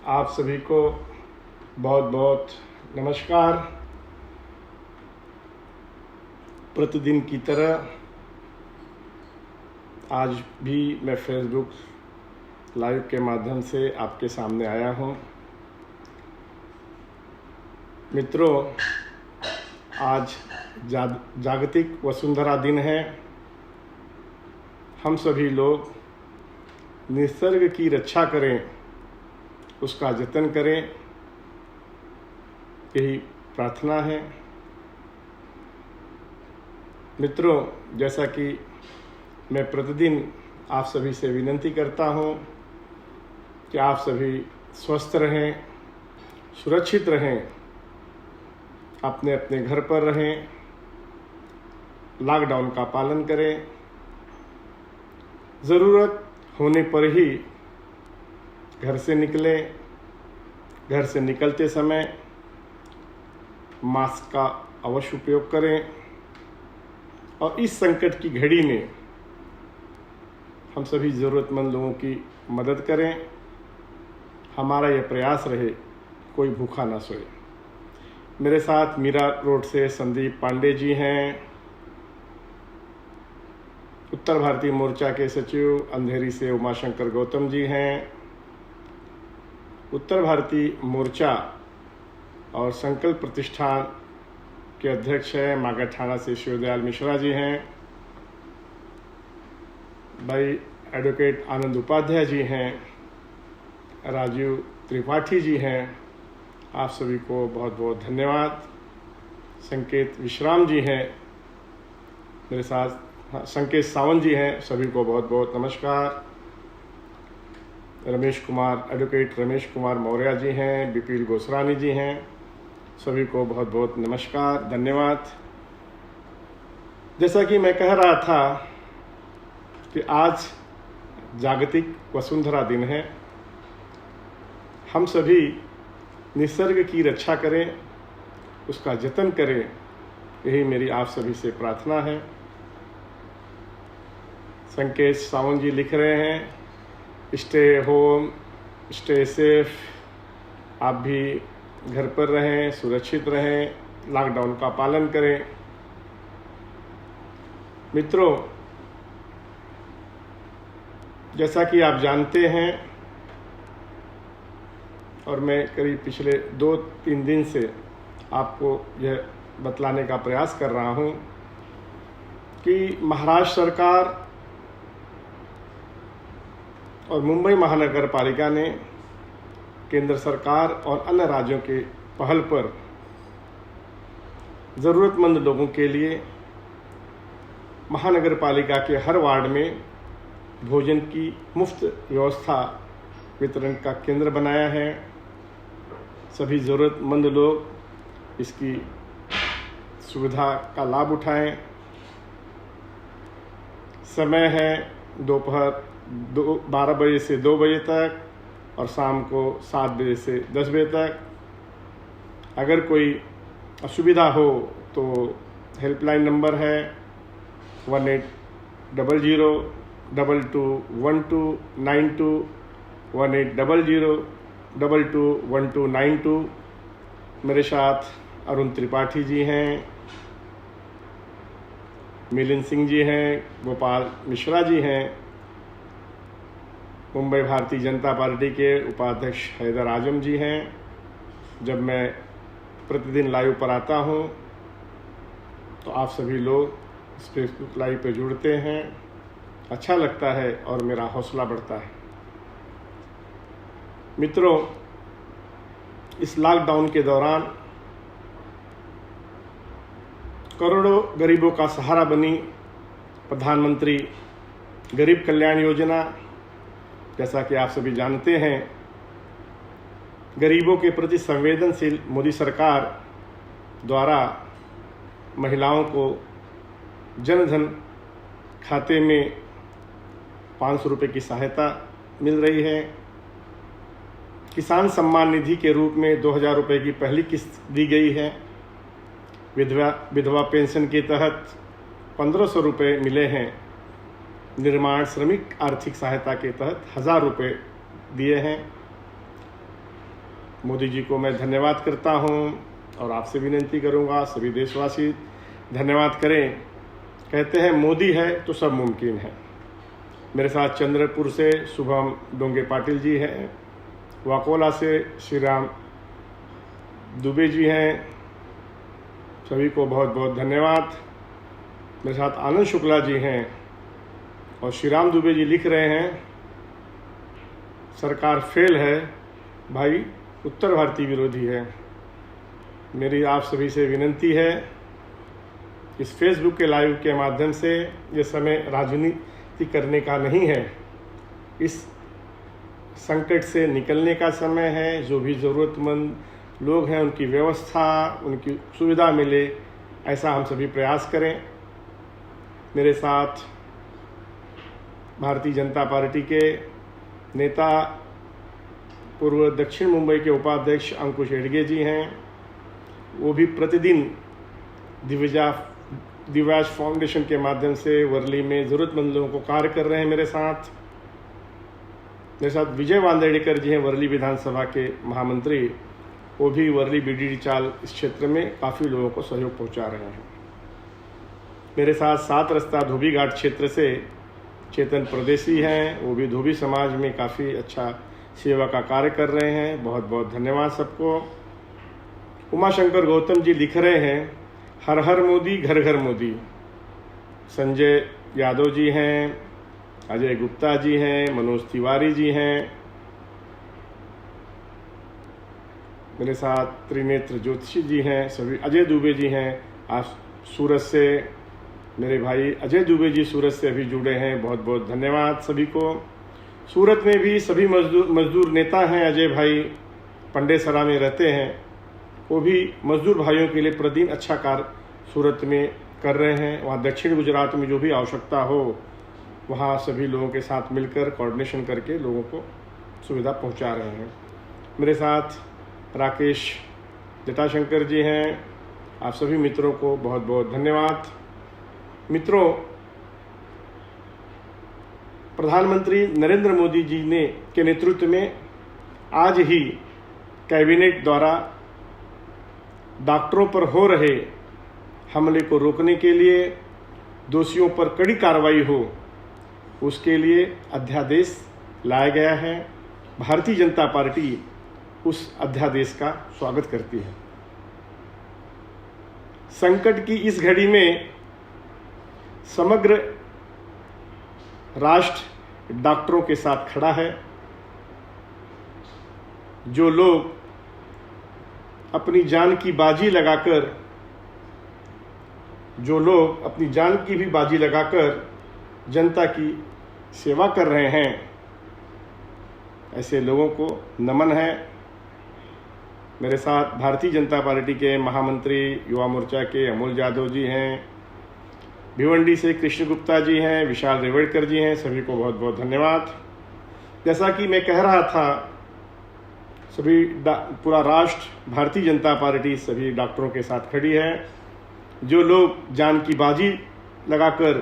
आप सभी को बहुत बहुत नमस्कार। प्रतिदिन की तरह आज भी मैं फेसबुक लाइव के माध्यम से आपके सामने आया हूं। मित्रों, आज जागतिक वसुंधरा दिन है। हम सभी लोग निसर्ग की रक्षा करें, उसका जतन करें, यही प्रार्थना है। मित्रों, जैसा कि मैं प्रतिदिन आप सभी से विनती करता हूं कि आप सभी स्वस्थ रहें, सुरक्षित रहें, अपने अपने घर पर रहें, लॉकडाउन का पालन करें, ज़रूरत होने पर ही घर से निकलें। घर से निकलते समय मास्क का अवश्य उपयोग करें और इस संकट की घड़ी में हम सभी ज़रूरतमंद लोगों की मदद करें। हमारा यह प्रयास रहे कोई भूखा ना सोए। मेरे साथ मीरा रोड से संदीप पांडे जी हैं, उत्तर भारतीय मोर्चा के सचिव अंधेरी से उमाशंकर गौतम जी हैं, उत्तर भारतीय मोर्चा और संकल्प प्रतिष्ठान के अध्यक्ष हैं मागाठाना से शिवदयाल मिश्रा जी हैं, भाई एडवोकेट आनंद उपाध्याय जी हैं, राजीव त्रिपाठी जी हैं। आप सभी को बहुत बहुत धन्यवाद। संकेत विश्राम जी हैं मेरे साथ, संकेत सावंत जी हैं, सभी को बहुत बहुत नमस्कार। रमेश कुमार, एडवोकेट रमेश कुमार मौर्य जी हैं, बिपिल गोसरानी जी हैं, सभी को बहुत बहुत नमस्कार, धन्यवाद। जैसा कि मैं कह रहा था कि आज जागतिक वसुंधरा दिन है। हम सभी निसर्ग की रक्षा करें, उसका जतन करें, यही मेरी आप सभी से प्रार्थना है। संकेत सावंत जी लिख रहे हैं, स्टे होम, स्टे सेफ। आप भी घर पर रहें, सुरक्षित रहें, लॉकडाउन का पालन करें। मित्रों, जैसा कि आप जानते हैं और मैं करीब पिछले 2-3 दिन से आपको यह बतलाने का प्रयास कर रहा हूं कि महाराष्ट्र सरकार और मुंबई महानगर पालिका ने केंद्र सरकार और अन्य राज्यों के पहल पर ज़रूरतमंद लोगों के लिए महानगर पालिका के हर वार्ड में भोजन की मुफ्त व्यवस्था वितरण का केंद्र बनाया है। सभी ज़रूरतमंद लोग इसकी सुविधा का लाभ उठाएं। समय है दोपहर 12 बजे से 2 बजे तक और शाम को 7 बजे से 10 बजे तक। अगर कोई असुविधा हो तो हेल्पलाइन नंबर है 1800221292, 1800221292। मेरे साथ अरुण त्रिपाठी जी हैं, मिलिंद सिंह जी हैं, गोपाल मिश्रा जी हैं, मुंबई भारतीय जनता पार्टी के उपाध्यक्ष हैदर आजम जी हैं। जब मैं प्रतिदिन लाइव पर आता हूं तो आप सभी लोग इस फेसबुक लाइव पे जुड़ते हैं, अच्छा लगता है और मेरा हौसला बढ़ता है। मित्रों, इस लॉकडाउन के दौरान करोड़ों गरीबों का सहारा बनी प्रधानमंत्री गरीब कल्याण योजना। जैसा कि आप सभी जानते हैं, गरीबों के प्रति संवेदनशील मोदी सरकार द्वारा महिलाओं को जनधन खाते में 500 रुपये की सहायता मिल रही है। किसान सम्मान निधि के रूप में 2000 रुपये की पहली किस्त दी गई है। विधवा पेंशन के तहत 1500 रुपये मिले हैं। निर्माण श्रमिक आर्थिक सहायता के तहत 1000 रुपये दिए हैं। मोदी जी को मैं धन्यवाद करता हूं और आपसे विनती करूंगा सभी देशवासी धन्यवाद करें। कहते हैं मोदी है तो सब मुमकिन है। मेरे साथ चंद्रपुर से शुभम डोंगे पाटिल जी हैं, वाकोला से श्री राम दुबे जी हैं, सभी को बहुत बहुत धन्यवाद। मेरे साथ आनंद शुक्ला जी हैं और श्री राम दुबे जी लिख रहे हैं सरकार फेल है भाई, उत्तर भारतीय विरोधी है। मेरी आप सभी से विनती है, इस फेसबुक के लाइव के माध्यम से ये समय राजनीति करने का नहीं है, इस संकट से निकलने का समय है। जो भी ज़रूरतमंद लोग हैं उनकी व्यवस्था, उनकी सुविधा मिले, ऐसा हम सभी प्रयास करें। मेरे साथ भारतीय जनता पार्टी के नेता पूर्व दक्षिण मुंबई के उपाध्यक्ष अंकुश एडगे जी हैं। वो भी प्रतिदिन दिव्याज फाउंडेशन के माध्यम से वर्ली में ज़रूरतमंद लोगों को कार्य कर रहे हैं। मेरे साथ विजय वांदेड़कर जी हैं, वर्ली विधानसभा के महामंत्री। वो भी वर्ली बीडीडी चाल इस क्षेत्र में काफ़ी लोगों को सहयोग पहुंचा रहे हैं। मेरे साथ 7 रस्ता धोबी घाट क्षेत्र से चेतन परदेसी हैं, वो भी धोबी समाज में काफ़ी अच्छा सेवा का कार्य कर रहे हैं। बहुत बहुत धन्यवाद सबको। उमाशंकर गौतम जी लिख रहे हैं हर हर मोदी घर घर मोदी। संजय यादव जी हैं, अजय गुप्ता जी हैं, मनोज तिवारी जी हैं। मेरे साथ त्रिनेत्र ज्योतिषी जी हैं, सभी अजय दुबे जी हैं। आप सूरत से मेरे भाई अजय दुबे जी सूरत से अभी जुड़े हैं, बहुत बहुत धन्यवाद सभी को। सूरत में भी सभी मजदूर नेता हैं, अजय भाई पंडेसरा में रहते हैं, वो भी मजदूर भाइयों के लिए प्रतिदिन अच्छा कार्य सूरत में कर रहे हैं। वहाँ दक्षिण गुजरात में जो भी आवश्यकता हो वहाँ सभी लोगों के साथ मिलकर कोऑर्डिनेशन करके लोगों को सुविधा पहुँचा रहे हैं। मेरे साथ राकेश जटाशंकर जी हैं। आप सभी मित्रों को बहुत बहुत धन्यवाद। मित्रों, प्रधानमंत्री नरेंद्र मोदी जी ने के नेतृत्व में आज ही कैबिनेट द्वारा डॉक्टरों पर हो रहे हमले को रोकने के लिए, दोषियों पर कड़ी कार्रवाई हो, उसके लिए अध्यादेश लाया गया है। भारतीय जनता पार्टी उस अध्यादेश का स्वागत करती है। संकट की इस घड़ी में समग्र राष्ट्र डॉक्टरों के साथ खड़ा है। जो लोग अपनी जान की भी बाजी लगाकर जनता की सेवा कर रहे हैं, ऐसे लोगों को नमन है। मेरे साथ भारतीय जनता पार्टी के महामंत्री युवा मोर्चा के अमोल यादव जी हैं, भिवंडी से कृष्ण गुप्ता जी हैं, विशाल रेवड़कर जी हैं, सभी को बहुत बहुत धन्यवाद। जैसा कि मैं कह रहा था, पूरा राष्ट्र भारतीय जनता पार्टी सभी डॉक्टरों के साथ खड़ी है। जो लोग जान की बाजी लगाकर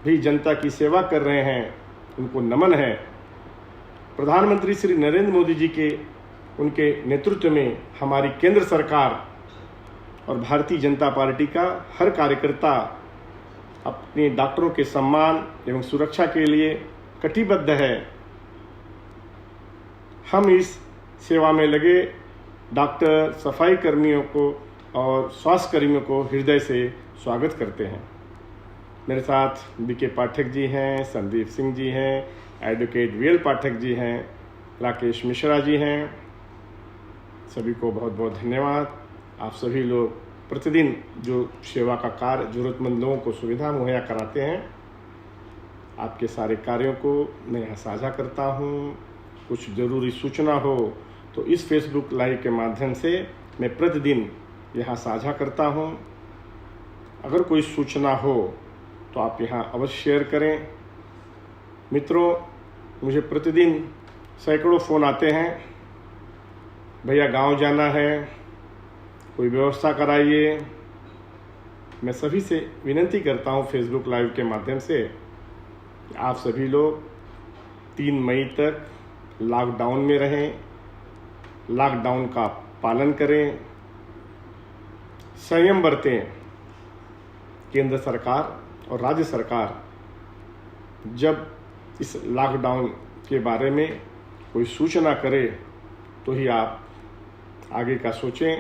भी जनता की सेवा कर रहे हैं, उनको नमन है। प्रधानमंत्री श्री नरेंद्र मोदी जी के उनके नेतृत्व में हमारी केंद्र सरकार और भारतीय जनता पार्टी का हर कार्यकर्ता अपने डॉक्टरों के सम्मान एवं सुरक्षा के लिए कटिबद्ध है। हम इस सेवा में लगे डॉक्टर, सफाई कर्मियों को और स्वास्थ्य कर्मियों को हृदय से स्वागत करते हैं। मेरे साथ बीके पाठक जी हैं, संदीप सिंह जी हैं, एडवोकेट वीएल पाठक जी हैं, राकेश मिश्रा जी हैं, सभी को बहुत बहुत धन्यवाद। आप सभी लोग प्रतिदिन जो सेवा का कार्य ज़रूरतमंद लोगों को सुविधा मुहैया कराते हैं, आपके सारे कार्यों को मैं यहाँ साझा करता हूँ। कुछ ज़रूरी सूचना हो तो इस फेसबुक लाइव के माध्यम से मैं प्रतिदिन यहाँ साझा करता हूँ। अगर कोई सूचना हो तो आप यहाँ अवश्य शेयर करें। मित्रों, मुझे प्रतिदिन सैकड़ों फ़ोन आते हैं, भैया गांव जाना है, कोई व्यवस्था कराइए। मैं सभी से विनती करता हूं फेसबुक लाइव के माध्यम से, आप सभी लोग 3 मई तक लॉकडाउन में रहें, लॉकडाउन का पालन करें, संयम बरतें। केंद्र सरकार और राज्य सरकार जब इस लॉकडाउन के बारे में कोई सूचना करे तो ही आप आगे का सोचें।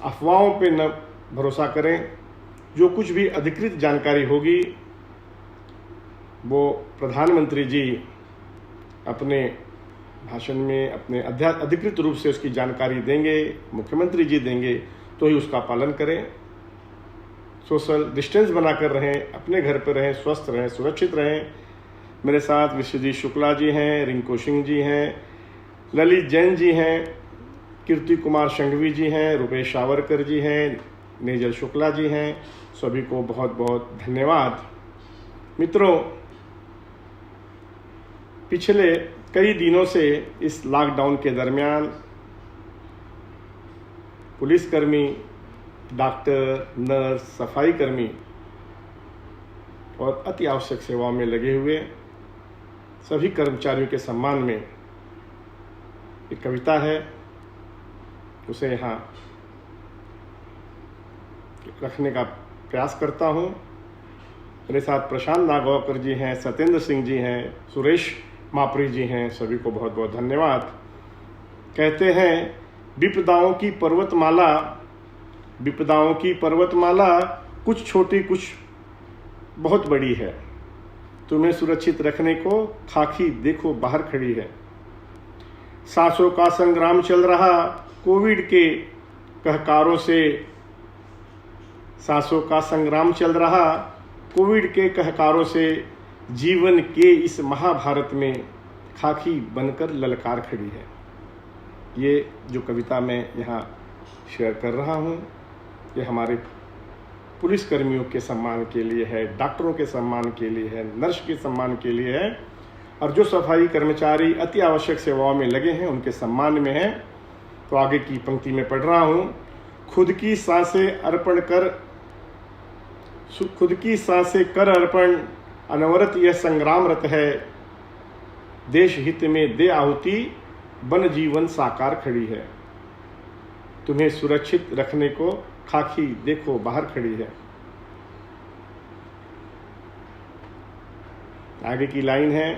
अफवाहों पे न भरोसा करें। जो कुछ भी अधिकृत जानकारी होगी वो प्रधानमंत्री जी अपने भाषण में अपने अधिकृत रूप से उसकी जानकारी देंगे, मुख्यमंत्री जी देंगे, तो ही उसका पालन करें। सोशल डिस्टेंस बनाकर रहें, अपने घर पर रहें, स्वस्थ रहें, सुरक्षित रहें। मेरे साथ विश्वजीत शुक्ला जी हैं, रिंकू सिंह जी हैं, ललित जैन जी हैं, कीर्ति कुमार संघवी जी हैं, रुपेश सावरकर जी हैं, नेजल शुक्ला जी हैं। सभी को बहुत बहुत धन्यवाद। मित्रों, पिछले कई दिनों से इस लॉकडाउन के दरमियान पुलिसकर्मी, डॉक्टर, नर्स, सफाई कर्मी और अति आवश्यक सेवाओं में लगे हुए सभी कर्मचारियों के सम्मान में एक कविता है, उसे यहाँ रखने का प्रयास करता हूँ। मेरे साथ प्रशांत नागौकर जी हैं, सत्येंद्र सिंह जी हैं, सुरेश मापरी जी हैं। सभी को बहुत बहुत धन्यवाद। कहते हैं, विपदाओं की पर्वतमाला कुछ छोटी कुछ बहुत बड़ी है। तुम्हें सुरक्षित रखने को खाकी देखो बाहर खड़ी है। सांसों का संग्राम चल रहा कोविड के कहकारों से, सांसों का संग्राम चल रहा कोविड के कहकारों से। जीवन के इस महाभारत में खाकी बनकर ललकार खड़ी है। ये जो कविता मैं यहाँ शेयर कर रहा हूँ, ये हमारे पुलिसकर्मियों के सम्मान के लिए है, डॉक्टरों के सम्मान के लिए है, नर्स के सम्मान के लिए है, और जो सफाई कर्मचारी अति आवश्यक सेवाओं में लगे हैं उनके सम्मान में है। तो आगे की पंक्ति में पढ़ रहा हूँ। खुद की सांसें कर अर्पण, अनवरत यह संग्रामरत है। देश हित में दे आहुति, बन जीवन साकार खड़ी है। तुम्हें सुरक्षित रखने को खाकी देखो बाहर खड़ी है। आगे की लाइन है,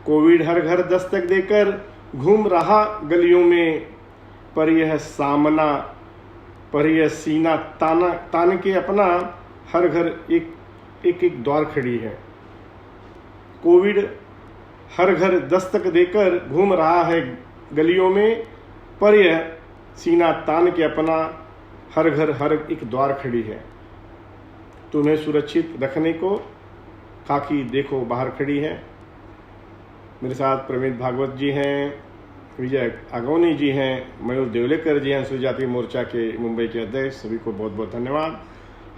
कोविड हर घर दस्तक देकर घूम रहा गलियों में, पर यह सीना तान के अपना हर घर एक द्वार खड़ी है। कोविड हर घर दस्तक देकर घूम रहा है गलियों में, पर यह सीना तान के अपना हर एक द्वार खड़ी है। तुम्हें सुरक्षित रखने को खाकी देखो बाहर खड़ी है। मेरे साथ प्रवीण भागवत जी हैं, विजय आगोनी जी हैं, मयूर देवलेकर जी हैं, अनुसूचित जाति मोर्चा के मुंबई के अध्यक्ष। सभी को बहुत बहुत धन्यवाद।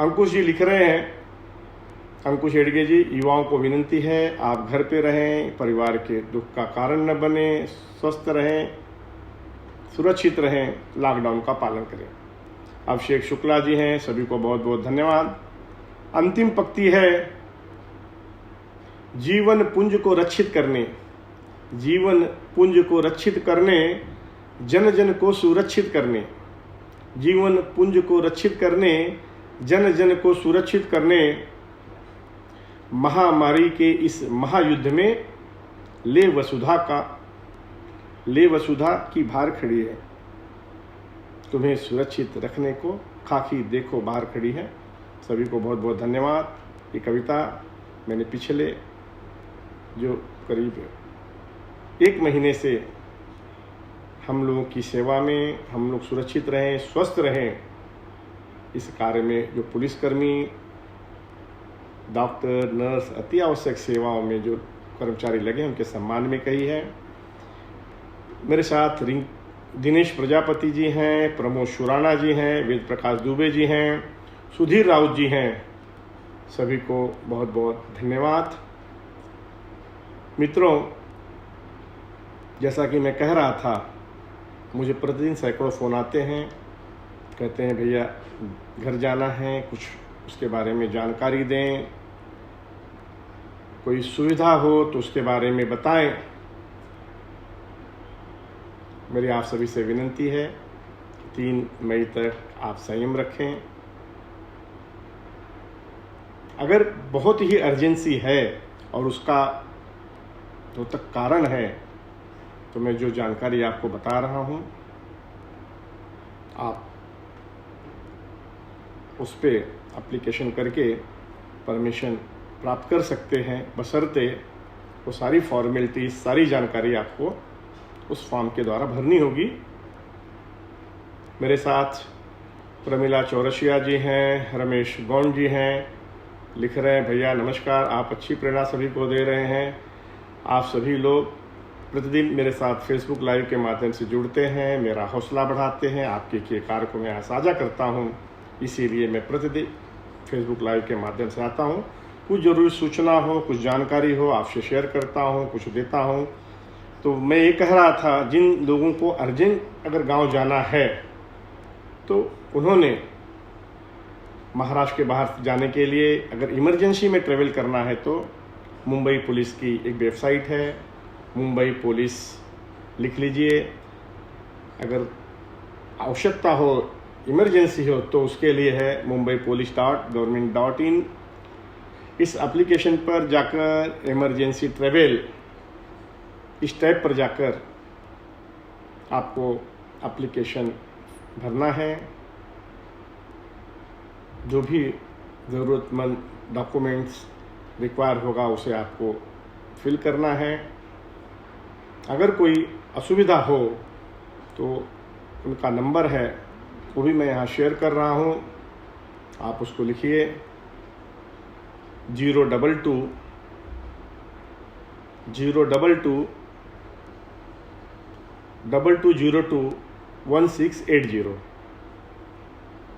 अंकुश जी लिख रहे हैं, अंकुश एडगे जी, युवाओं को विनती है आप घर पे रहें, परिवार के दुख का कारण न बने, स्वस्थ रहें, सुरक्षित रहें, लॉकडाउन का पालन करें। अभिषेक शुक्ला जी हैं, सभी को बहुत बहुत धन्यवाद। अंतिम पंक्ति है, जीवन पुंज को रक्षित करने, जन जन को सुरक्षित करने, जीवन पुंज को रक्षित करने, जन जन को सुरक्षित करने, महामारी के इस महायुद्ध में ले वसुधा की भार खड़ी है। तुम्हें सुरक्षित रखने को खाकी देखो बाहर खड़ी है। सभी को बहुत बहुत धन्यवाद। ये कविता मैंने पिछले जो करीब 1 महीने से हम लोगों की सेवा में, हम लोग सुरक्षित रहें, स्वस्थ रहें, इस कार्य में जो पुलिसकर्मी, डॉक्टर, नर्स, अति आवश्यक सेवाओं में जो कर्मचारी लगे उनके सम्मान में कही है। मेरे साथ दिनेश प्रजापति जी हैं, प्रमोद शुराना जी हैं, वेद प्रकाश दुबे जी हैं, सुधीर राउत जी हैं। सभी को बहुत बहुत धन्यवाद। मित्रों, जैसा कि मैं कह रहा था, मुझे प्रतिदिन सैकड़ों फ़ोन आते हैं, कहते हैं भैया घर जाना है, कुछ उसके बारे में जानकारी दें, कोई सुविधा हो तो उसके बारे में बताएं। मेरी आप सभी से विनती है, 3 मई तक आप संयम रखें। अगर बहुत ही अर्जेंसी है और उसका जो तक कारण है, तो मैं जो जानकारी आपको बता रहा हूँ, आप उस पर एप्लीकेशन करके परमिशन प्राप्त कर सकते हैं, बशर्ते वो सारी फॉर्मेलिटीज, सारी जानकारी आपको उस फॉर्म के द्वारा भरनी होगी। मेरे साथ प्रमिला चौरसिया जी हैं, रमेश गौंड जी हैं, लिख रहे हैं, भैया नमस्कार, आप अच्छी प्रेरणा सभी को दे रहे हैं। आप सभी लोग प्रतिदिन मेरे साथ फेसबुक लाइव के माध्यम से जुड़ते हैं, मेरा हौसला बढ़ाते हैं, आपके किए कार्य को मैं साझा करता हूं, इसीलिए मैं प्रतिदिन फेसबुक लाइव के माध्यम से आता हूं। कुछ जरूरी सूचना हो, कुछ जानकारी हो, आपसे शेयर करता हूं, कुछ देता हूं। तो मैं ये कह रहा था, जिन लोगों को अर्जेंट अगर गांव जाना है तो उन्होंने महाराष्ट्र के बाहर जाने के लिए अगर इमरजेंसी में ट्रेवल करना है तो मुंबई पुलिस की एक वेबसाइट है, मुंबई पुलिस लिख लीजिए। अगर आवश्यकता हो, इमरजेंसी हो, तो उसके लिए है mumbai-police.government.in। इस एप्लीकेशन पर जाकर इमरजेंसी ट्रेवल, इस टैब पर जाकर आपको एप्लीकेशन भरना है। जो भी ज़रूरतमंद डॉक्यूमेंट्स रिक्वायर होगा उसे आपको फिल करना है। अगर कोई असुविधा हो तो उनका नंबर है, वो भी मैं यहाँ शेयर कर रहा हूँ, आप उसको लिखिए 022 022 2202 1680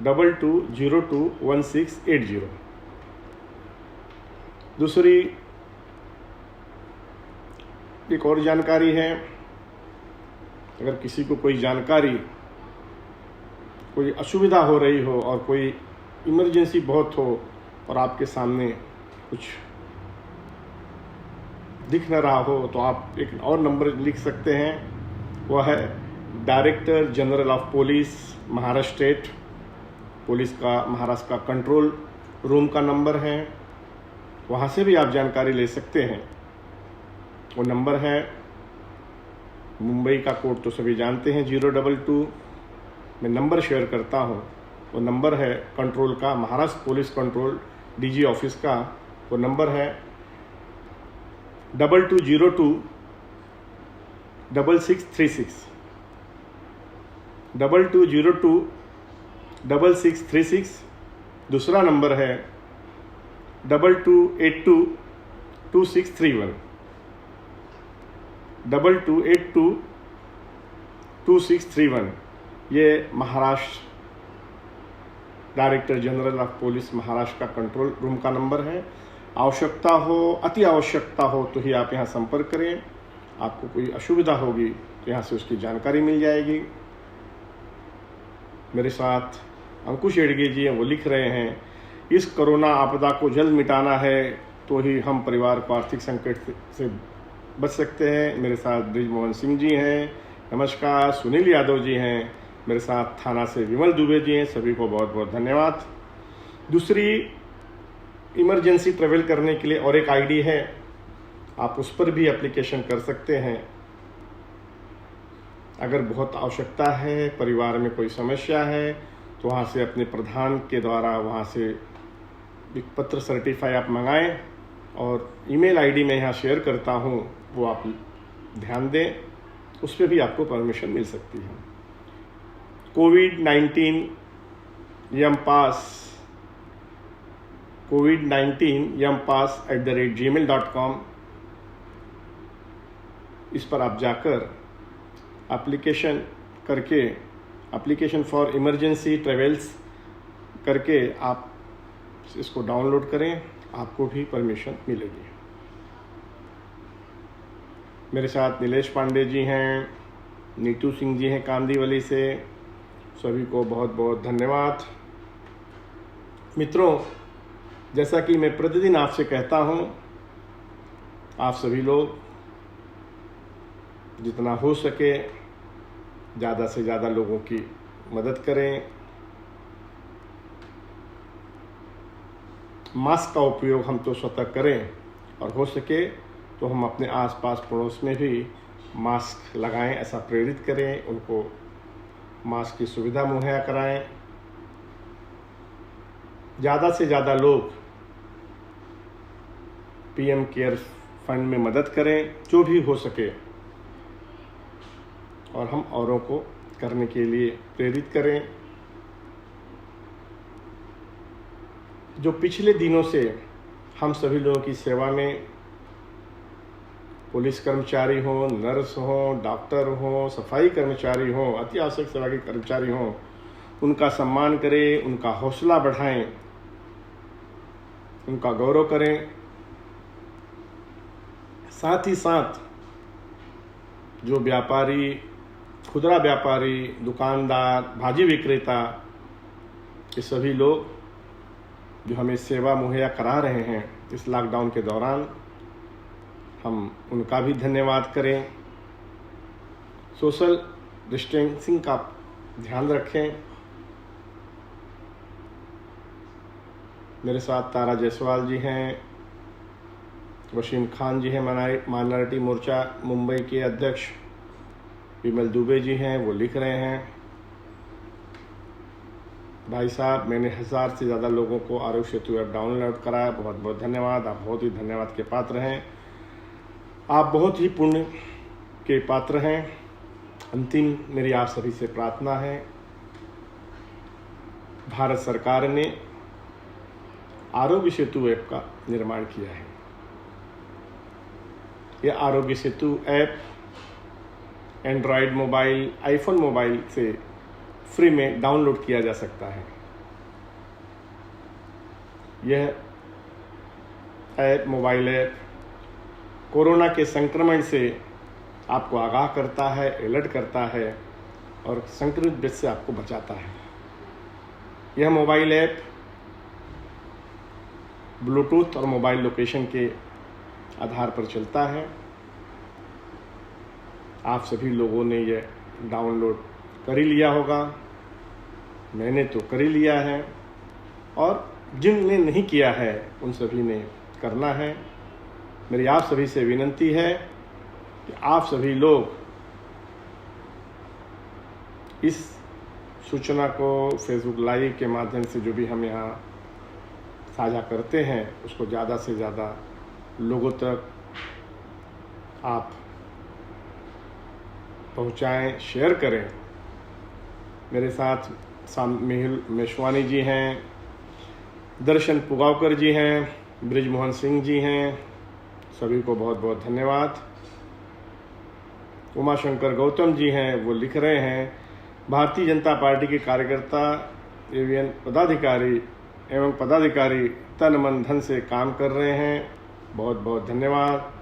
2202 1680। दूसरी एक और जानकारी है, अगर किसी को कोई जानकारी, कोई असुविधा हो रही हो और कोई इमरजेंसी बहुत हो और आपके सामने कुछ दिख न रहा हो, तो आप एक और नंबर लिख सकते हैं, वह है director general of police Maharashtra state police का, महाराष्ट्र का कंट्रोल रूम का नंबर है। वहाँ से भी आप जानकारी ले सकते हैं। वो नंबर है, मुंबई का कोड तो सभी जानते हैं 022। मैं नंबर शेयर करता हूँ, वो नंबर है कंट्रोल का, Maharashtra police control DG office का। वो नंबर है 2202 6636 2202 6636। दूसरा नंबर है 2282 2631 2282 2631। ये Maharashtra director general of police Maharashtra का कंट्रोल रूम का नंबर है। आवश्यकता हो, अति आवश्यकता हो तो ही आप यहाँ संपर्क करें। आपको कोई असुविधा होगी तो यहाँ से उसकी जानकारी मिल जाएगी। मेरे साथ अंकुश एडगे जी हैं, वो लिख रहे हैं, इस कोरोना आपदा को जल्द मिटाना है तो ही हम परिवार को आर्थिक संकट से बच सकते हैं। मेरे साथ ब्रिजमोहन सिंह जी हैं, नमस्कार। सुनील यादव जी हैं, मेरे साथ थाना से विमल दुबे जी हैं, सभी को बहुत बहुत धन्यवाद। दूसरी, इमरजेंसी ट्रेवल करने के लिए और एक आईडी है, आप उस पर भी एप्लीकेशन कर सकते हैं। अगर बहुत आवश्यकता है, परिवार में कोई समस्या है, तो वहाँ से अपने प्रधान के द्वारा वहाँ से एक पत्र सर्टिफाई आप मंगाएं, और ईमेल आईडी मैं यहाँ शेयर करता हूँ, वो आप ध्यान दें, उस पर भी आपको परमिशन मिल सकती है। COVID-19 ympass@gmail.com, इस पर आप जाकर एप्लीकेशन करके, एप्लीकेशन फॉर इमरजेंसी ट्रेवल्स करके आप इसको डाउनलोड करें, आपको भी परमिशन मिलेगी। मेरे साथ नीलेश पांडे जी हैं, नीतू सिंह जी हैं कांदीवली से, सभी को बहुत बहुत धन्यवाद। मित्रों, जैसा कि मैं प्रतिदिन आपसे कहता हूं, आप सभी लोग जितना हो सके ज़्यादा से ज़्यादा लोगों की मदद करें। मास्क का उपयोग हम तो स्वतः करें और हो सके तो हम अपने आसपास पड़ोस में भी मास्क लगाएं, ऐसा प्रेरित करें, उनको मास्क की सुविधा मुहैया कराएं। ज़्यादा से ज़्यादा लोग पीएम केयर फंड में मदद करें जो भी हो सके, और हम औरों को करने के लिए प्रेरित करें। जो पिछले दिनों से हम सभी लोगों की सेवा में, पुलिस कर्मचारी हों, नर्स हों, डॉक्टर हों, सफाई कर्मचारी हों, अति आवश्यक सेवा के कर्मचारी हों, उनका सम्मान करें, उनका हौसला बढ़ाएं, उनका गौरव करें। साथ ही साथ जो व्यापारी, खुदरा व्यापारी, दुकानदार, भाजी विक्रेता, ये सभी लोग जो हमें सेवा मुहैया करा रहे हैं इस लॉकडाउन के दौरान, हम उनका भी धन्यवाद करें। सोशल डिस्टेंसिंग का ध्यान रखें। मेरे साथ तारा जायसवाल जी हैं, वसीम खान जी हैं, माइनॉरिटी मोर्चा मुंबई के अध्यक्ष, विमल दुबे जी हैं, वो लिख रहे हैं, भाई साहब मैंने 1000 से ज़्यादा लोगों को आरोग्य सेतु ऐप डाउनलोड कराया, बहुत बहुत धन्यवाद, आप बहुत ही धन्यवाद के पात्र हैं, आप बहुत ही पुण्य के पात्र हैं। अंतिम मेरी आप सभी से प्रार्थना है, भारत सरकार ने आरोग्य सेतु ऐप का निर्माण किया है। यह Aarogya Setu app Android mobile, iPhone mobile से फ्री में डाउनलोड किया जा सकता है। यह ऐप, मोबाइल ऐप कोरोना के संक्रमण से आपको आगाह करता है, अलर्ट करता है और संक्रमित व्यक्ति से आपको बचाता है। यह मोबाइल ऐप ब्लूटूथ और मोबाइल लोकेशन के आधार पर चलता है। आप सभी लोगों ने यह डाउनलोड कर ही लिया होगा, मैंने तो कर ही लिया है, और जिनने नहीं किया है उन सभी ने करना है। मेरी आप सभी से विनती है कि आप सभी लोग इस सूचना को फेसबुक लाइव के माध्यम से जो भी हम यहाँ साझा करते हैं उसको ज़्यादा से ज़्यादा लोगों तक आप पहुँचाएं, शेयर करें। मेरे साथ मेहुल मेशवानी जी हैं, दर्शन पुगावकर जी हैं, ब्रिजमोहन सिंह जी हैं, सभी को बहुत बहुत धन्यवाद। उमाशंकर गौतम जी हैं, वो लिख रहे हैं, भारतीय जनता पार्टी के कार्यकर्ता एवं पदाधिकारी तन मन धन से काम कर रहे हैं, बहुत बहुत धन्यवाद।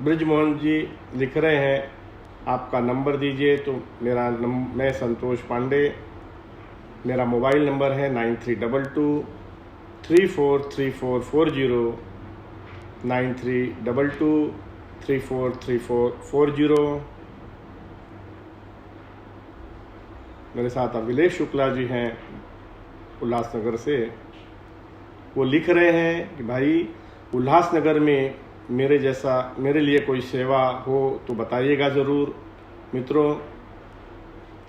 ब्रिजमोहन जी लिख रहे हैं, आपका नंबर दीजिए, तो मैं संतोष पांडे, मेरा मोबाइल नंबर है 9322343440, 9322343440। मेरे साथ अभिलेख शुक्ला जी हैं उल्लासनगर से, वो लिख रहे हैं कि भाई उल्लासनगर में मेरे लिए कोई सेवा हो तो बताइएगा ज़रूर। मित्रों,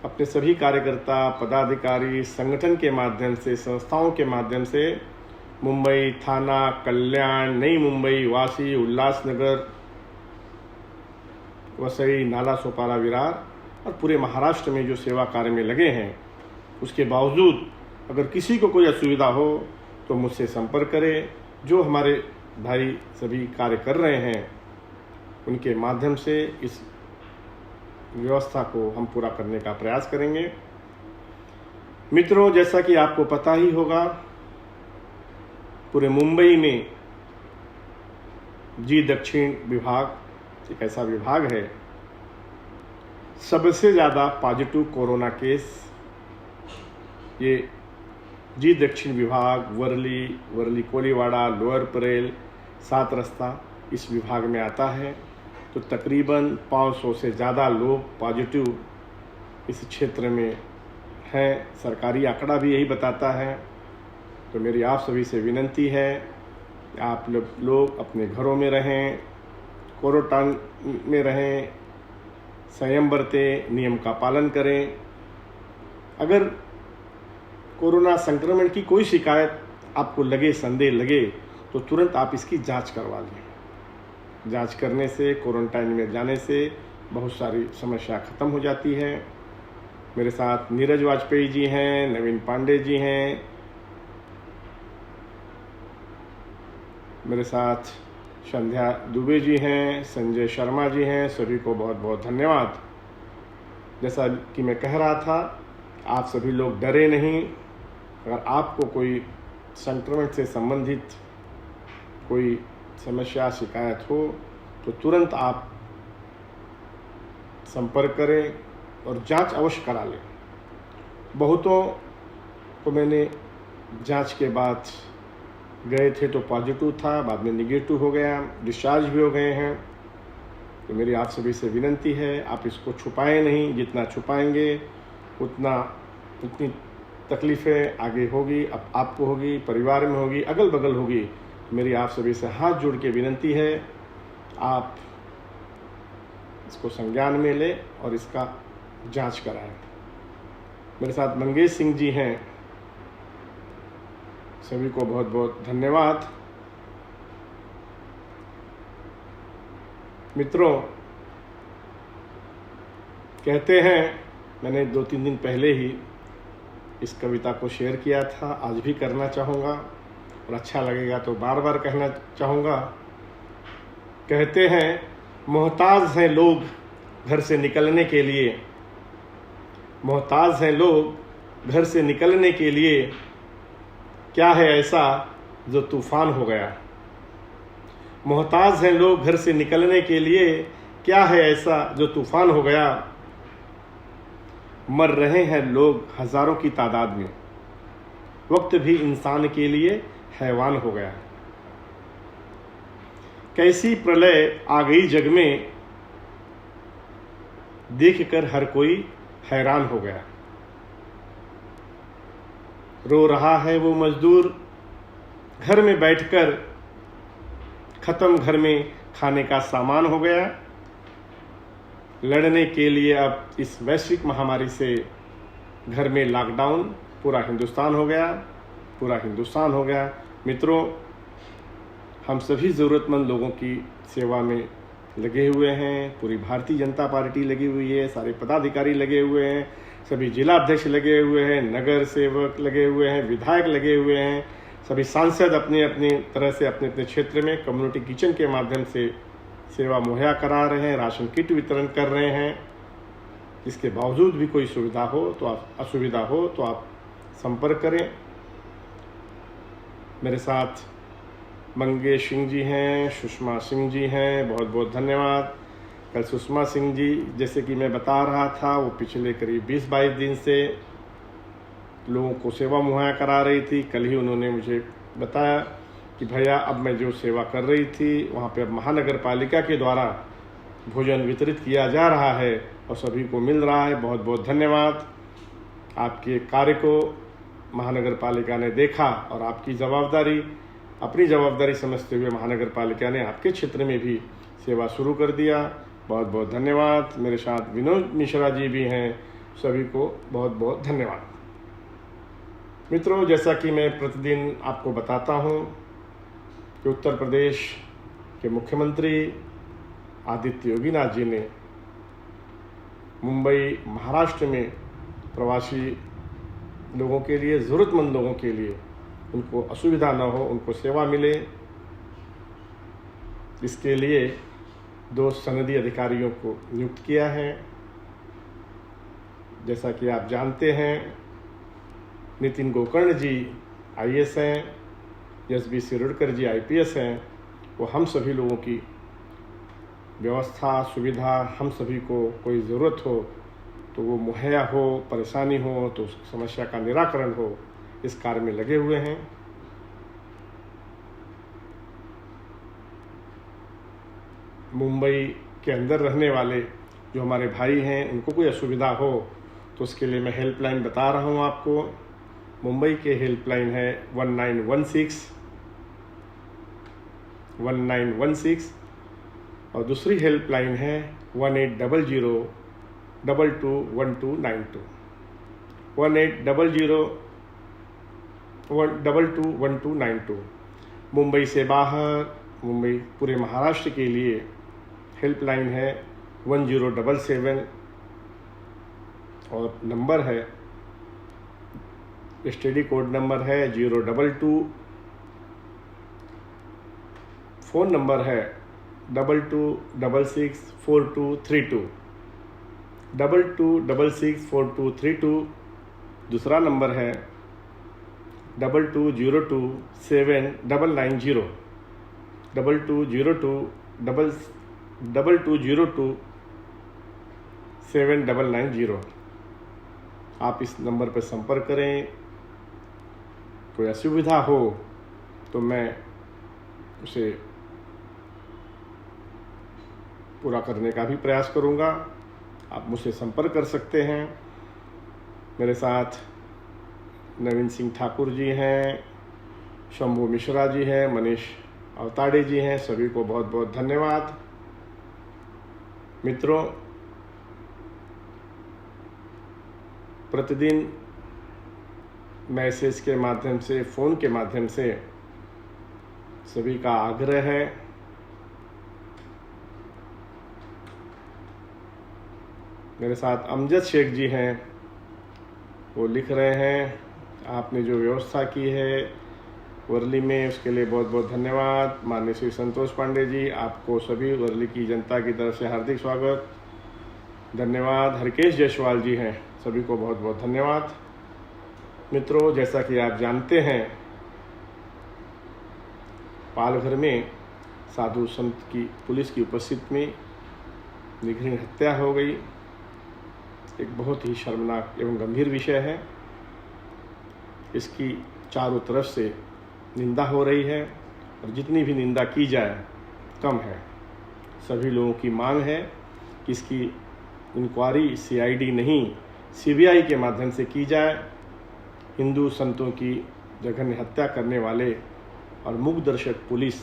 अपने सभी कार्यकर्ता, पदाधिकारी, संगठन के माध्यम से, संस्थाओं के माध्यम से मुंबई, थाना, कल्याण, नई मुंबई, वासी, उल्लासनगर, वसई, नाला सोपारा, विरार और पूरे महाराष्ट्र में जो सेवा कार्य में लगे हैं, उसके बावजूद अगर किसी को कोई असुविधा हो तो मुझसे संपर्क करें। जो हमारे भाई सभी कार्य कर रहे हैं उनके माध्यम से इस व्यवस्था को हम पूरा करने का प्रयास करेंगे। मित्रों, जैसा कि आपको पता ही होगा, पूरे मुंबई में जी दक्षिण विभाग एक ऐसा विभाग है, सबसे ज़्यादा पॉजिटिव कोरोना केस ये जी दक्षिण विभाग, वर्ली कोलीवाड़ा, लोअर परेल, 7 रास्ता इस विभाग में आता है। तो तकरीबन 500 से ज़्यादा लोग पॉजिटिव इस क्षेत्र में हैं। सरकारी आंकड़ा भी यही बताता है। तो मेरी आप सभी से विनंती है, आप लोग अपने घरों में रहें, क्वारंटाइन में रहें, संयम बरतें, नियम का पालन करें। अगर कोरोना संक्रमण की कोई शिकायत आपको लगे, संदेह लगे, तो तुरंत आप इसकी जांच करवा लें। जांच करने से, क्वारंटाइन में जाने से बहुत सारी समस्या खत्म हो जाती है। मेरे साथ नीरज वाजपेयी जी हैं, नवीन पांडे जी हैं, मेरे साथ संध्या दुबे जी हैं, संजय शर्मा जी हैं। सभी को बहुत बहुत धन्यवाद। जैसा कि मैं कह रहा था, आप सभी लोग डरे नहीं। अगर आपको कोई संक्रमण से संबंधित कोई समस्या, शिकायत हो तो तुरंत आप संपर्क करें और जांच अवश्य करा लें। बहुतों को मैंने जांच के बाद गए थे तो पॉजिटिव था, बाद में निगेटिव हो गया, डिस्चार्ज भी हो गए हैं। तो मेरी आप सभी से विनंती है, आप इसको छुपाएं नहीं। जितना छुपाएंगे उतनी तकलीफ़ें आगे होगी, अब आपको होगी, परिवार में होगी, अगल बगल होगी। मेरी आप सभी से हाथ जोड़ के विनंती है, आप इसको संज्ञान में लें और इसका जांच कराएं। मेरे साथ मंगेश सिंह जी हैं, सभी को बहुत बहुत धन्यवाद। मित्रों, कहते हैं, मैंने 2-3 दिन पहले ही इस कविता को शेयर किया था, आज भी करना चाहूँगा और अच्छा लगेगा तो बार बार कहना चाहूँगा। कहते हैं, मोहताज हैं लोग घर से निकलने के लिए, मोहताज हैं लोग घर से निकलने के लिए, क्या है ऐसा जो तूफान हो गया। मोहताज हैं लोग घर से निकलने के लिए, क्या है ऐसा जो तूफान हो गया। मर रहे हैं लोग हजारों की तादाद में, वक्त भी इंसान के लिए हैवान हो गया। कैसी प्रलय आ गई जग में, देखकर हर कोई हैरान हो गया। रो रहा है वो मजदूर घर में बैठकर, खत्म घर में खाने का सामान हो गया। लड़ने के लिए अब इस वैश्विक महामारी से घर में लॉकडाउन, पूरा हिंदुस्तान हो गया, पूरा हिंदुस्तान हो गया। मित्रों, हम सभी ज़रूरतमंद लोगों की सेवा में लगे हुए हैं। पूरी भारतीय जनता पार्टी लगी हुई है, सारे पदाधिकारी लगे हुए हैं, सभी जिला अध्यक्ष लगे हुए हैं, नगर सेवक लगे हुए हैं, विधायक लगे हुए हैं, सभी सांसद अपनी अपनी तरह से अपने अपने क्षेत्र में कम्युनिटी किचन के माध्यम से सेवा मुहैया करा रहे हैं, राशन किट वितरण कर रहे हैं। इसके बावजूद भी कोई सुविधा हो तो आप असुविधा हो तो आप संपर्क करें। मेरे साथ मंगेश सिंह जी हैं, सुषमा सिंह जी हैं, बहुत बहुत धन्यवाद। कल सुषमा सिंह जी, जैसे कि मैं बता रहा था, वो पिछले करीब 20-22 दिन से लोगों को सेवा मुहैया करा रही थी। कल ही उन्होंने मुझे बताया कि भैया, अब मैं जो सेवा कर रही थी वहाँ पे अब महानगर पालिका के द्वारा भोजन वितरित किया जा रहा है और सभी को मिल रहा है। बहुत बहुत धन्यवाद। आपके कार्य को महानगर पालिका ने देखा और आपकी अपनी जवाबदारी समझते हुए महानगर पालिका ने आपके क्षेत्र में भी सेवा शुरू कर दिया। बहुत बहुत धन्यवाद। मेरे साथ विनोद मिश्रा जी भी हैं, सभी को बहुत बहुत धन्यवाद। मित्रों, जैसा कि मैं प्रतिदिन आपको बताता हूं कि उत्तर प्रदेश के मुख्यमंत्री आदित्य योगीनाथ जी ने मुंबई, महाराष्ट्र में प्रवासी लोगों के लिए, ज़रूरतमंद लोगों के लिए, उनको असुविधा न हो, उनको सेवा मिले, इसके लिए 2 सनदी अधिकारियों को नियुक्त किया है। जैसा कि आप जानते हैं, नितिन गोकर्ण जी IAS हैं, SB शिरोडकर जी IPS हैं। वो हम सभी लोगों की व्यवस्था, सुविधा, हम सभी को कोई ज़रूरत हो तो वो मुहैया हो, परेशानी हो तो उस समस्या का निराकरण हो, इस कार्य में लगे हुए हैं। मुंबई के अंदर रहने वाले जो हमारे भाई हैं उनको कोई असुविधा हो तो उसके लिए मैं हेल्पलाइन बता रहा हूँ आपको। मुंबई के हेल्पलाइन है 1916 और दूसरी हेल्पलाइन है 1800-221292 1800-221292। मुंबई से बाहर, मुंबई पूरे महाराष्ट्र के लिए हेल्पलाइन है 1077 और नंबर है, STD कोड नंबर है 022। फ़ोन नंबर है 22664232 22664232। दूसरा नंबर है 22027990 22027990। आप इस नंबर पर संपर्क करें। कोई असुविधा हो तो मैं उसे पूरा करने का भी प्रयास करूंगा। आप मुझसे संपर्क कर सकते हैं। मेरे साथ नवीन सिंह ठाकुर जी हैं, शंभू मिश्रा जी हैं, मनीष अवताड़े जी हैं। सभी को बहुत बहुत धन्यवाद। मित्रों, प्रतिदिन मैसेज के माध्यम से, फ़ोन के माध्यम से सभी का आग्रह है मेरे साथ अमजद शेख जी हैं, वो लिख रहे हैं आपने जो व्यवस्था की है वर्ली में उसके लिए बहुत बहुत धन्यवाद। माननीय श्री संतोष पांडे जी, आपको सभी वर्ली की जनता की तरफ से हार्दिक स्वागत, धन्यवाद। हरकेश जायसवाल जी हैं, सभी को बहुत बहुत धन्यवाद। मित्रों, जैसा कि आप जानते हैं, पालघर में साधु संत की पुलिस की उपस्थिति में निर्घृण हत्या हो गई। एक बहुत ही शर्मनाक एवं गंभीर विषय है। इसकी चारों तरफ से निंदा हो रही है और जितनी भी निंदा की जाए कम है। सभी लोगों की मांग है कि इसकी इंक्वायरी CID नहीं CBI के माध्यम से की जाए। हिंदू संतों की जघन्य हत्या करने वाले और मूकदर्शक पुलिस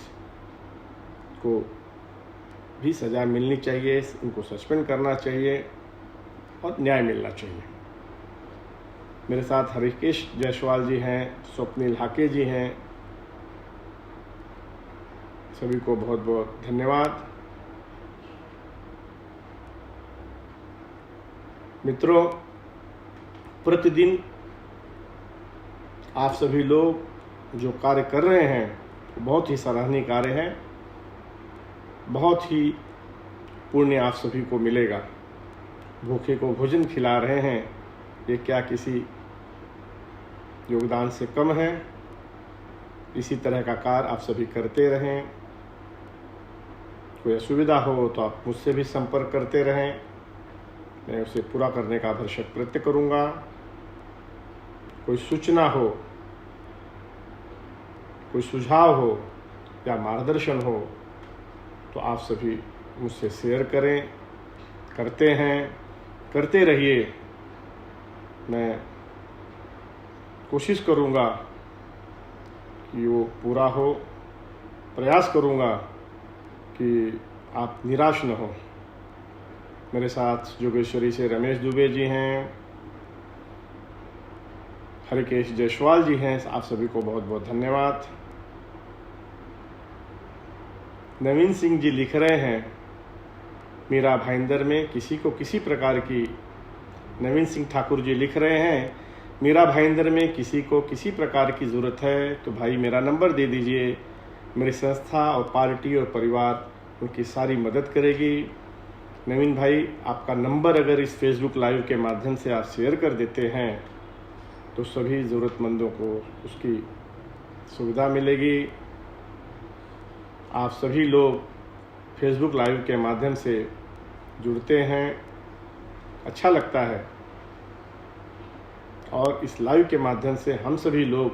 को भी सजा मिलनी चाहिए, इनको सस्पेंड करना चाहिए और न्याय मिलना चाहिए। मेरे साथ हरिकेश जायसवाल जी हैं, स्वप्निल हाके जी हैं, सभी को बहुत बहुत धन्यवाद। मित्रों, प्रतिदिन आप सभी लोग जो कार्य कर रहे हैं बहुत ही सराहनीय कार्य है। बहुत ही पुण्य आप सभी को मिलेगा। भूखे को भोजन खिला रहे हैं, ये क्या किसी योगदान से कम है। इसी तरह का कार्य आप सभी करते रहें। कोई असुविधा हो तो आप मुझसे भी संपर्क करते रहें, मैं उसे पूरा करने का भरसक प्रयत्न करूंगा। कोई सूचना हो, कोई सुझाव हो या मार्गदर्शन हो तो आप सभी मुझसे शेयर करें, करते हैं, करते रहिए। मैं कोशिश करूंगा कि वो पूरा हो, प्रयास करूंगा कि आप निराश न हो। मेरे साथ जोगेश्वरी से रमेश दुबे जी हैं, हरिकेश जायसवाल जी हैं, आप सभी को बहुत बहुत धन्यवाद। नवीन सिंह जी लिख रहे हैं, मीरा भाईंदर में किसी को किसी प्रकार की, नवीन सिंह ठाकुर जी लिख रहे हैं, मीरा भाईंदर में किसी को किसी प्रकार की ज़रूरत है तो भाई मेरा नंबर दे दीजिए। मेरी संस्था और पार्टी और परिवार उनकी सारी मदद करेगी। नवीन भाई, आपका नंबर अगर इस फेसबुक लाइव के माध्यम से आप शेयर कर देते हैं तो सभी ज़रूरतमंदों को उसकी सुविधा मिलेगी। आप सभी लोग फेसबुक लाइव के माध्यम से जुड़ते हैं, अच्छा लगता है, और इस लाइव के माध्यम से हम सभी लोग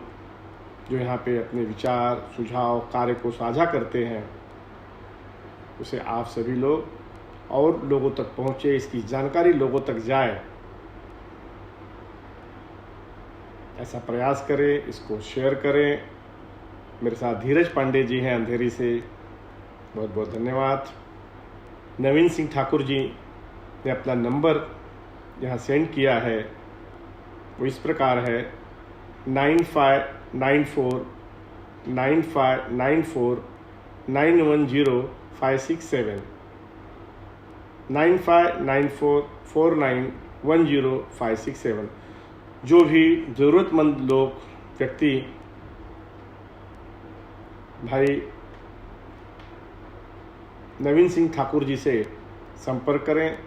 जो यहाँ पे अपने विचार, सुझाव, कार्य को साझा करते हैं, उसे आप सभी लोग और लोगों तक पहुँचे, इसकी जानकारी लोगों तक जाए, ऐसा प्रयास करें, इसको शेयर करें। मेरे साथ धीरज पांडे जी हैं अंधेरी से, बहुत बहुत धन्यवाद। नवीन सिंह ठाकुर जी ने अपना नंबर यहाँ सेंड किया है, वो इस प्रकार है 95949594910567 95944910 जो भी ज़रूरतमंद लोग व्यक्ति भाई नवीन सिंह ठाकुर जी से संपर्क करें।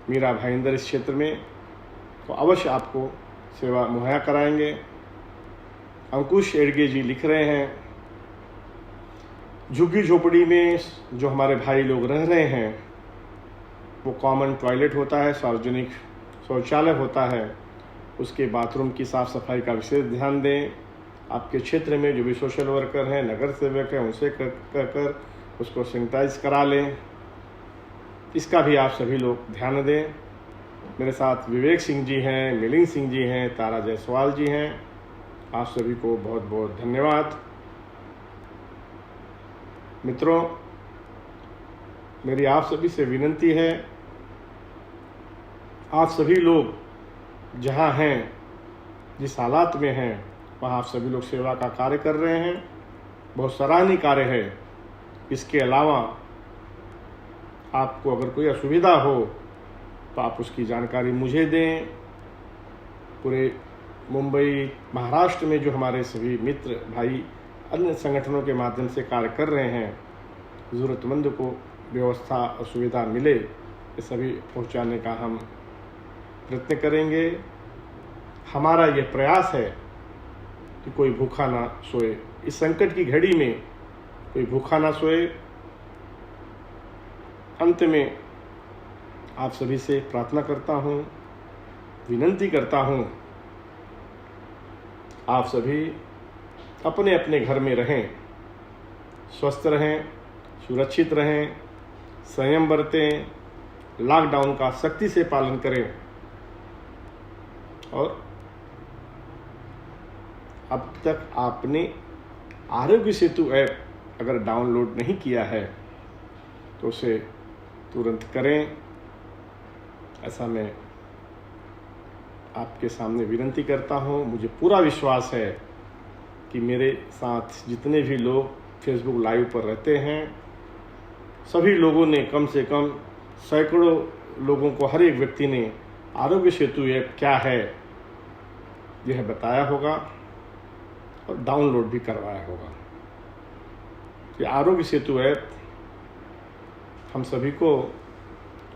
मीरा भाईंदर इस क्षेत्र में तो अवश्य आपको सेवा मुहैया कराएंगे। अंकुश एडगे जी लिख रहे हैं, झुग्गी झोपड़ी में जो हमारे भाई लोग रह रहे हैं वो कॉमन टॉयलेट होता है, सार्वजनिक शौचालय होता है, उसके बाथरूम की साफ़ सफाई का विशेष ध्यान दें। आपके क्षेत्र में जो भी सोशल वर्कर हैं, नगर सेवक हैं, उनसे कर उसको सैनिटाइज करा लें। इसका भी आप सभी लोग ध्यान दें। मेरे साथ विवेक सिंह जी हैं, मिलिंद सिंह जी हैं, तारा जायसवाल जी हैं, आप सभी को बहुत बहुत धन्यवाद। मित्रों, मेरी आप सभी से विनती है, आप सभी लोग जहां हैं, जिस हालात में हैं, वहां आप सभी लोग सेवा का कार्य कर रहे हैं, बहुत सराहनीय कार्य है। इसके अलावा आपको अगर कोई असुविधा हो तो आप उसकी जानकारी मुझे दें। पूरे मुंबई, महाराष्ट्र में जो हमारे सभी मित्र भाई अन्य संगठनों के माध्यम से कार्य कर रहे हैं, ज़रूरतमंद को व्यवस्था और सुविधा मिले, ये सभी पहुंचाने का हम प्रयत्न करेंगे। हमारा ये प्रयास है कि कोई भूखा ना सोए, इस संकट की घड़ी में कोई भूखा ना सोए। अंत में आप सभी से प्रार्थना करता हूँ, विनंती करता हूँ, आप सभी अपने अपने घर में रहें, स्वस्थ रहें, सुरक्षित रहें, संयम बरतें, लॉकडाउन का सख्ती से पालन करें। और अब तक आपने आरोग्य सेतु ऐप अगर डाउनलोड नहीं किया है तो उसे तुरंत करें, ऐसा मैं आपके सामने विनती करता हूं। मुझे पूरा विश्वास है कि मेरे साथ जितने भी लोग फेसबुक लाइव पर रहते हैं, सभी लोगों ने कम से कम सैकड़ों लोगों को, हर एक व्यक्ति ने आरोग्य सेतु ऐप क्या है यह बताया होगा और डाउनलोड भी करवाया होगा। ये आरोग्य सेतु ऐप हम सभी को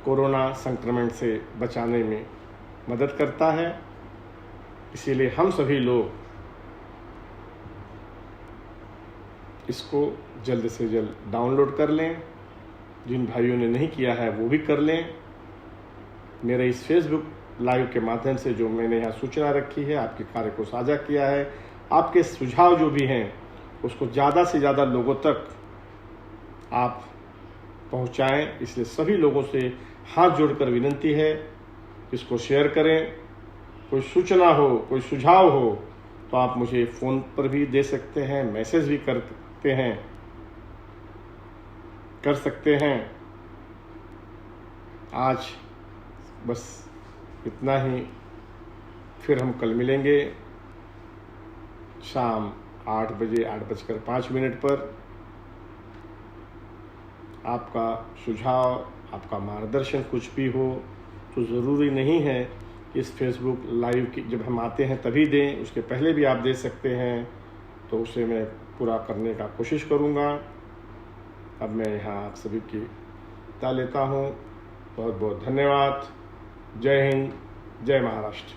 कोरोना संक्रमण से बचाने में मदद करता है, इसीलिए हम सभी लोग इसको जल्द से जल्द डाउनलोड कर लें। जिन भाइयों ने नहीं किया है वो भी कर लें। मेरे इस फेसबुक लाइव के माध्यम से जो मैंने यहाँ सूचना रखी है, आपके कार्य को साझा किया है, आपके सुझाव जो भी हैं उसको ज़्यादा से ज़्यादा लोगों तक आप पहुँचाएं। इसलिए सभी लोगों से हाथ जोड़कर विनंती है, इसको शेयर करें। कोई सूचना हो, कोई सुझाव हो तो आप मुझे फ़ोन पर भी दे सकते हैं, मैसेज भी कर सकते हैं। आज बस इतना ही, फिर हम कल मिलेंगे शाम 8 बजे 8:05 पर। आपका सुझाव, आपका मार्गदर्शन कुछ भी हो तो ज़रूरी नहीं है कि इस फेसबुक लाइव की जब हम आते हैं तभी दें, उसके पहले भी आप दे सकते हैं, तो उसे मैं पूरा करने का कोशिश करूँगा। अब मैं यहाँ आप सभी की विदा लेता हूँ। बहुत बहुत धन्यवाद। जय हिंद, जय महाराष्ट्र।